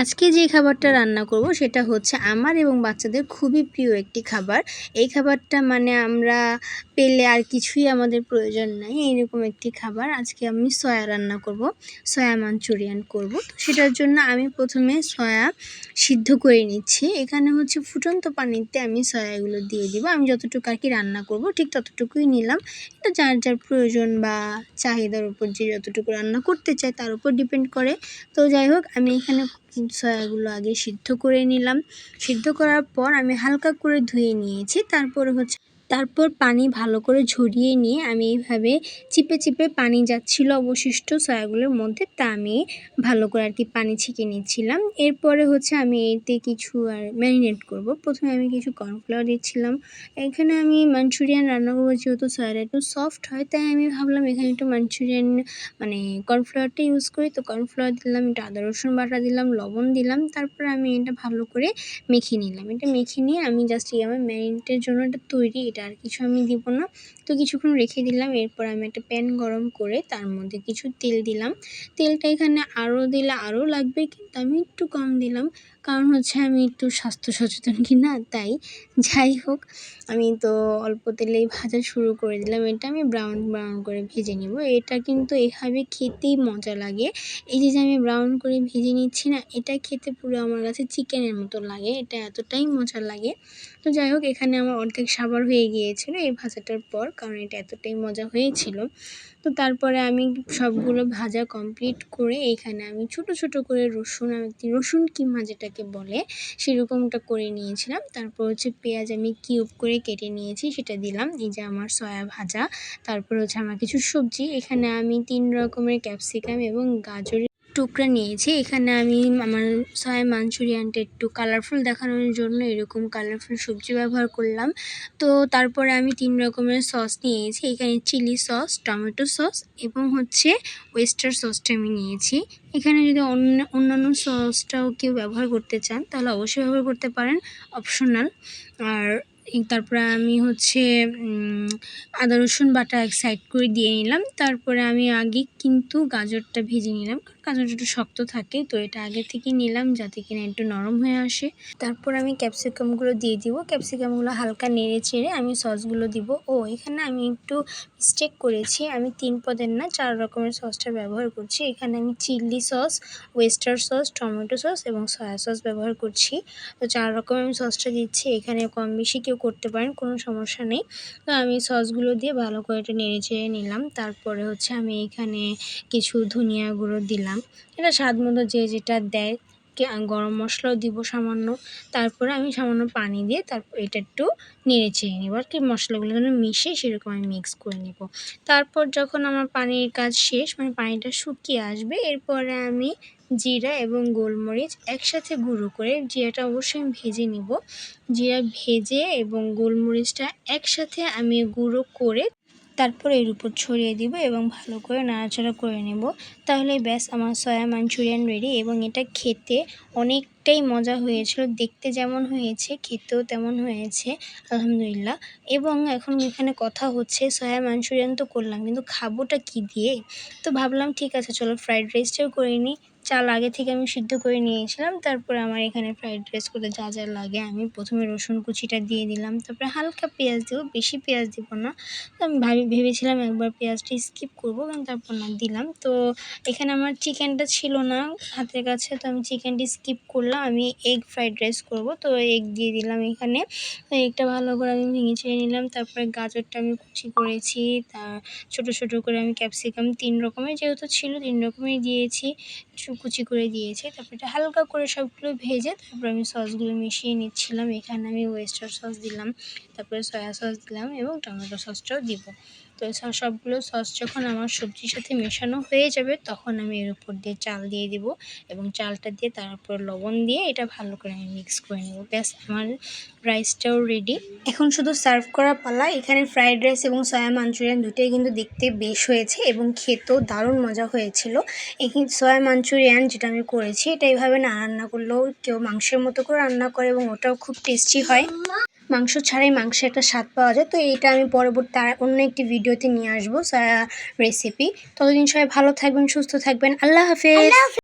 আজকে যে খাবারটা রান্না করব সেটা হচ্ছে আমার এবং বাচ্চাদের খুবই প্রিয় একটি খাবার। এই খাবারটা মানে আমরা পেলে আর কিছুই আমাদের প্রয়োজন নাই, এরকম একটি খাবার। আজকে আমি সয়া রান্না করব, সয়া মাঞ্চুরিয়ান করব। তো সেটার জন্য আমি প্রথমে সয়া সিদ্ধ করে নিচ্ছি। এখানে হচ্ছে ফুটন্ত পানিতে আমি সয়াগুলো দিয়ে দিব। আমি যতটুকু আর কি রান্না করব ঠিক ততটুকুই নিলাম। এটা যার যার প্রয়োজন বা চাহিদার উপর যে যতটুকু রান্না করতে চায় তার উপর ডিপেন্ড করে। তো যাই হোক, আমি এখানে সয়াগুলো আগে সিদ্ধ করে নিলাম। সিদ্ধ করার পর আমি হালকা করে ধুয়ে নিয়েছি। তারপর পানি ভালো করে ঝরিয়ে নিয়ে আমি এইভাবে চিপে চিপে পানি যাচ্ছিল অবশিষ্ট সয়াগুলোর মধ্যে, তা আমি ভালো করে আর কি পানি ছেঁকে নিচ্ছিলাম। এরপরে হচ্ছে আমি এতে কিছু আর ম্যারিনেট করব। প্রথমে আমি কিছু কর্নফ্লাওয়ার দিচ্ছিলাম। এখানে আমি মাঞ্চুরিয়ান রান্না করবো, যেহেতু সয়াটা একটু সফট হয় তাই আমি ভাবলাম এখানে একটু মাঞ্চুরিয়ান মানে কর্নফ্লাওয়ারটা ইউজ করি। তো কর্নফ্লাওয়ার দিলাম, একটু আদা রসুন বাটা দিলাম, লবণ দিলাম। তারপর আমি এটা ভালো করে মেখে নিলাম। এটা মেখে নিয়ে আমি জাস্ট আমার ম্যারিনেটের জন্য এটা তৈরি, এটা আর কিছু আমি দিব না। তো কিছুক্ষণ রেখে দিলাম। এরপর আমি একটা প্যান গরম করে তার মধ্যে কিছু তেল দিলাম। তেলটা এখানে আরও দিলে আরও লাগবে, কিন্তু আমি একটু কম দিলাম, কারণ হচ্ছে আমি একটু স্বাস্থ্য সচেতন কিনা তাই। যাই হোক, আমি তো অল্প তেলেই ভাজা শুরু করে দিলাম। এটা আমি ব্রাউন ব্রাউন করে ভেজে নিব। এটা কিন্তু এভাবে খেতেই মজা লাগে। এই যে আমি ব্রাউন করে ভেজে নিচ্ছি না, এটা খেতে পুরো আমার কাছে চিকেনের মতো লাগে, এটা এতটাই মজা লাগে। তো যাই হোক, এখানে আমার অর্ধেক সাবার হয়ে গিয়েছিল এই ভাজাটার পর, কারণ এটা এতটাই মজা হয়েছিল। তো তারপরে আমি সবগুলো ভাজা কমপ্লিট করে এখানে আমি ছোট ছোট করে রসুন কিমা যেটাকে বলে সেরকমটা করে নিয়েছিলাম। তারপর হচ্ছে পেঁয়াজ আমি কিউব করে কেটে নিয়েছি, সেটা দিলাম। এই যে আমার সয়া ভাজা। তারপর হচ্ছে আমার কিছু সবজি, এখানে আমি 3 রকমের ক্যাপসিকাম এবং গাজরের টুকরা নিয়েছি। এখানে আমি আমার সয়া মাঞ্চুরিয়ানটা একটু কালারফুল দেখানোর জন্য এরকম কালারফুল সবজি ব্যবহার করলাম। তো তারপরে আমি 3 রকমের সস নিয়েছি। এখানে চিলি সস, টমেটো সস এবং হচ্ছে ওয়েস্টার সসটা আমি নিয়েছি। এখানে যদি অন্যান্য সসটাও কেউ ব্যবহার করতে চান তাহলে অবশ্যই ব্যবহার করতে পারেন, অপশনাল। আর তারপরে আমি হচ্ছে আদা রসুন বাটা এক সাইড করে দিয়ে নিলাম। তারপরে আমি আগে কিন্তু গাজরটা ভেজে নিলাম, কারণ গাজরটা একটু শক্ত থাকে, তো এটা আগে থেকে নিলাম যাতে কিনা একটু নরম হয়ে আসে। তারপর আমি ক্যাপসিকামগুলো দিয়ে দিব। ক্যাপসিকামগুলো হালকা নেড়ে চেড়ে আমি সসগুলো দিব। এখানে আমি একটু মিস্টেক করেছি, আমি 3 পদের না 4 রকমের সসটা ব্যবহার করছি। এখানে আমি chilli sauce, oyster sauce, tomato sauce এবং সয়া সস ব্যবহার করছি। তো 4 রকমের আমি সসটা দিচ্ছি। এখানে কম বেশি কেউ করতে পারেন, কোনো সমস্যা নেই। তো আমি সসগুলো দিয়ে ভালো করে এটা নেড়ে চেড়ে নিলাম। তারপরে হচ্ছে আমি এখানে কিছু ধনিয়া গুঁড়ো দিলাম, এটা স্বাদ মতো যে যেটা দেয়। গরম মশলাও দিব সামান্য। তারপরে আমি সামান্য পানি দিয়ে তারপর এটা একটু নেড়ে চেড়ে নেব আর কি, মশলাগুলো যেন মিশে সেরকম আমি মিক্স করে নেব। তারপর যখন আমার পানির কাজ শেষ, মানে পানিটা শুকিয়ে আসবে, এরপরে আমি জিরা এবং গোলমরিচ একসাথে গুঁড়ো করে, জিরাটা অবশ্যই আমি ভেজে নিব, জিরা ভেজে এবং গোলমরিচটা একসাথে আমি গুঁড়ো করে তারপর এর উপর ছড়িয়ে দিব এবং ভালো করে নাড়াচাড়া করে নেব। তাহলে ব্যাস আমার সয়া মাঞ্চুরিয়ান রেডি। এবং এটা খেতে অনেকটাই মজা হয়েছিল, দেখতে যেমন হয়েছে খেতেও তেমন হয়েছে আলহামদুলিল্লাহ। এবং এখন এখানে কথা হচ্ছে সয়া মাঞ্চুরিয়ান তো করলাম, কিন্তু খাবোটা কি দিয়ে? তো ভাবলাম ঠিক আছে চলো ফ্রাইড রাইসটাও করে নিই। চাল আগে থেকে আমি সিদ্ধ করে নিয়েছিলাম। তারপরে আমার এখানে ফ্রাইড রাইস করতে যা যা লাগে আমি প্রথমে রসুন কুচিটা দিয়ে দিলাম, তারপরে হালকা পেঁয়াজ দেবো, বেশি পেঁয়াজ দিব না। তো আমি ভেবেছিলাম একবার পেঁয়াজটা স্কিপ করবো, কিন্তু তারপর না দিলাম। তো এখানে আমার চিকেনটা ছিল না হাতের কাছে, তো আমি চিকেনটি স্কিপ করলাম। আমি এগ ফ্রাইড রাইস করব, তো এগ দিয়ে দিলাম এখানে। তো এগটা ভালো করে আমি ভেঙে ছেড়ে নিলাম। তারপরে গাজরটা আমি কুচি করেছি, ছোট ছোট করে আমি ক্যাপসিকাম 3 রকমের যেহেতু ছিল 3 রকমের দিয়েছি, কুচি করে দিয়েছি। তারপর এটা হালকা করে সবগুলো ভেজে তারপর আমি সসগুলো মিশিয়ে নিচ্ছিলাম। এখানে আমি ওয়েস্টার সস দিলাম, তারপরে সয়া সস দিলাম এবং টমেটো সসটাও দিব। তো সবগুলো সস যখন আমার সবজির সাথে মেশানো হয়ে যাবে তখন আমি এর উপর দিয়ে চাল দিয়ে দিব এবং চালটা দিয়ে তারপর লবণ দিয়ে এটা ভালো করে আমি মিক্স করে নেব। ব্যাস আমার রাইসটাও রেডি। এখন শুধু সার্ভ করা পালা। এখানে ফ্রাইড রাইস এবং সয়া মাঞ্চুরিয়ান দুটোই কিন্তু দেখতে বেশ হয়েছে এবং খেতেও দারুণ মজা হয়েছিল। এখানে সয়া মাঞ্চুরিয়ান যেটা আমি করেছি এটা এইভাবে না রান্না করলেও কেউ মাংসের মতো করে রান্না করে এবং ওটাও খুব টেস্টি হয়। মাংস ছাড়াই মাংসের একটা স্বাদ পাওয়া যায়। তো এটা আমি পরবর্তী অন্য একটি ভিডিওতে নিয়ে আসবো সয়া রেসিপি। ততদিন সবাই ভালো থাকবেন, সুস্থ থাকবেন। আল্লাহ হাফেজ।